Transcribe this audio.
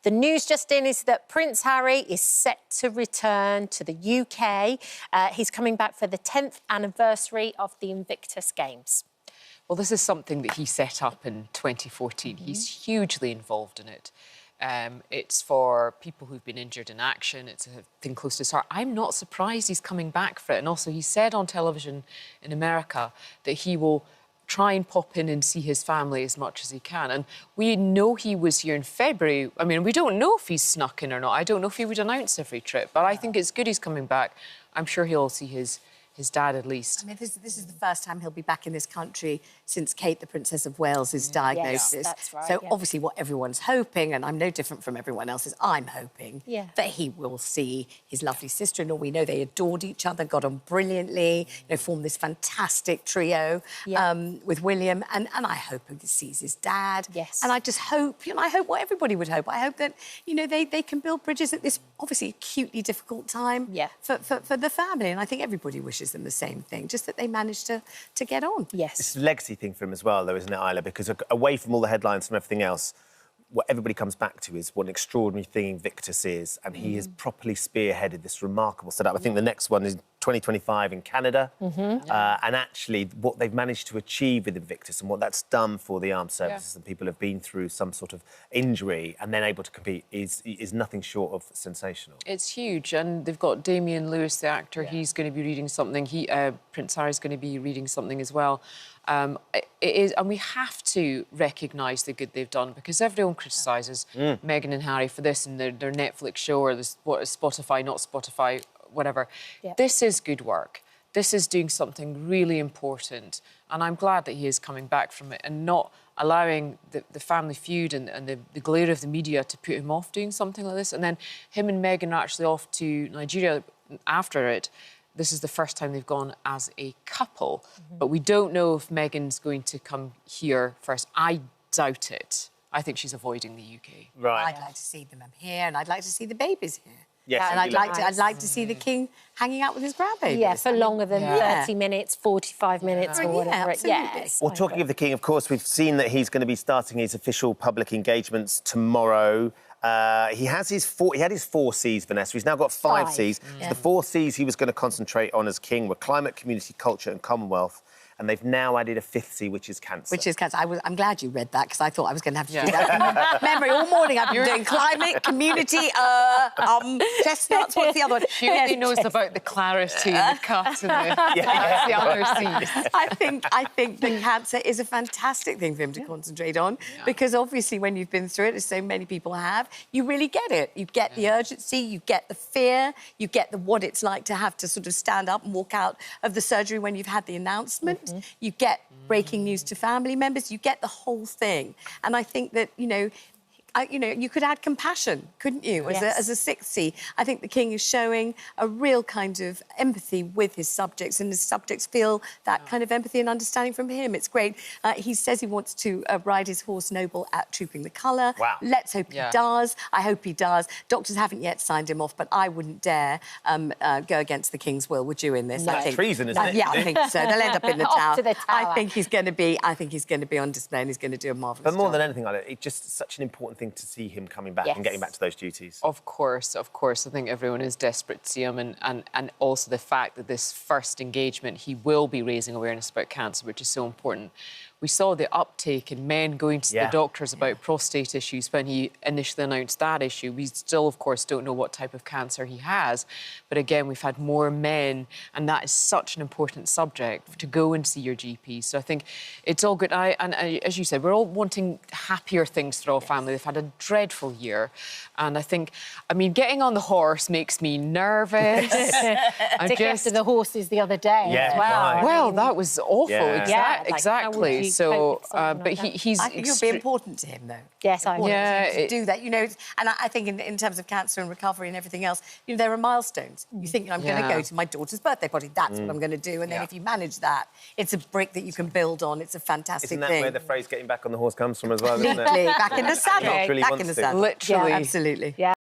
The news just in is that Prince Harry is set to return to the UK. He's coming back for the 10th anniversary of the Invictus Games. Well, this is something that he set up in 2014. He's hugely involved in it. It's for people who've been injured in action. It's a thing close to his heart. I'm not surprised he's coming back for it. And also, he said on television in America that he will try and pop in and see his family as much as he can. And we know he was here in February. I mean, we don't know if he's snuck in or not. I don't know if he would announce every trip, but I think it's good he's coming back. I'm sure he'll see his dad at least. I mean, this is the first time he'll be back in this country since Kate, the Princess of Wales' diagnosis. Yes, that's right, so obviously what everyone's hoping, and I'm no different from everyone else, is I'm hoping that he will see his lovely sister-in-law. We know they adored each other, got on brilliantly, formed this fantastic trio with William, and I hope he sees his dad. Yes. And I just hope, I hope what everybody would hope. I hope that, they can build bridges at this obviously acutely difficult time for the family, and I think everybody wishes them the same thing, just that they managed to get on. Yes. It's a legacy thing for him as well, though, isn't it, Isla? Because away from all the headlines and everything else, what everybody comes back to is what an extraordinary thing Invictus is, and he has properly spearheaded this remarkable setup. I think the next one is 2025 in Canada, and actually what they've managed to achieve with Invictus and what that's done for the armed services and people who have been through some sort of injury and then able to compete is nothing short of sensational. It's huge, and they've got Damian Lewis, the actor. He's going to be reading something. Prince Harry's going to be reading something as well. It is, and we have to recognise the good they've done, because everyone criticises Meghan and Harry for this and their Netflix show or this, what is Spotify, not Spotify, whatever. This is good work. This is doing something really important, and I'm glad that he is coming back from it and not allowing the family feud and the glare of the media to put him off doing something like this. And then him and Meghan are actually off to Nigeria after it. This is the first time they've gone as a couple, but we don't know if Meghan's going to come here first. I doubt it. I think she's avoiding the UK. Right. I'd like to see them here, and I'd like to see the babies here. Yes, and I'd like to see the king hanging out with his grandbabies. Yeah, for longer than 30 minutes, 45 minutes or whatever. Absolutely. Well, talking of the king, of course, we've seen that he's going to be starting his official public engagements tomorrow. He had his 4 C's, Vanessa. He's now got 5 C's. So the 4 C's he was going to concentrate on as king were climate, community, culture and Commonwealth. And they've now added a 5th C, which is cancer. Which is cancer. I'm glad you read that, because I thought I was going to have to do that from memory all morning. I've been doing climate, community, chestnuts. What's the other one? She only knows about the clarity and the cut and the other C's. I think that cancer is a fantastic thing for him to concentrate on, because obviously when you've been through it, as so many people have, you really get it. You get the urgency, you get the fear, you get what it's like to have to sort of stand up and walk out of the surgery when you've had the announcement. You get breaking news to family members. You get the whole thing. And I think that, you could add compassion, couldn't you, as a 6th C? I think the king is showing a real kind of empathy with his subjects, and his subjects feel that kind of empathy and understanding from him. It's great. He says he wants to ride his horse Noble at Trooping the Colour. Wow. Let's hope he does. I hope he does. Doctors haven't yet signed him off, but I wouldn't dare go against the king's will, would you, in this? No. Treason, isn't it? Yeah, I think so. They'll end up in the Off tower. to the tower. I think he's going to be on display, and he's going to do a marvellous But more job. than anything, Isla, it's just such an important thing to see him coming back and getting back to those duties. Of course. I think everyone is desperate to see him, and also the fact that this first engagement, he will be raising awareness about cancer, which is so important. We saw the uptake in men going to the doctors about prostate issues when he initially announced that issue. We still, of course, don't know what type of cancer he has. But again, we've had more men, and that is such an important subject, to go and see your GP. So I think it's all good. And as you said, we're all wanting happier things for our family. They've had a dreadful year. And I think, getting on the horse makes me nervous. After the horses the other day as well. Right. Well, that was awful. Yeah. Exactly. So, but he's... I think you'll be important to him, though. Yes, I will. To do that, and I think in terms of cancer and recovery and everything else, there are milestones. You think, I'm going to go to my daughter's birthday party, that's what I'm going to do, and then if you manage that, it's a brick that you can build on. It's a fantastic thing. Isn't that where the phrase getting back on the horse comes from as well, isn't it? Back in the saddle. Back in the saddle. Literally. Yeah, absolutely. Yeah.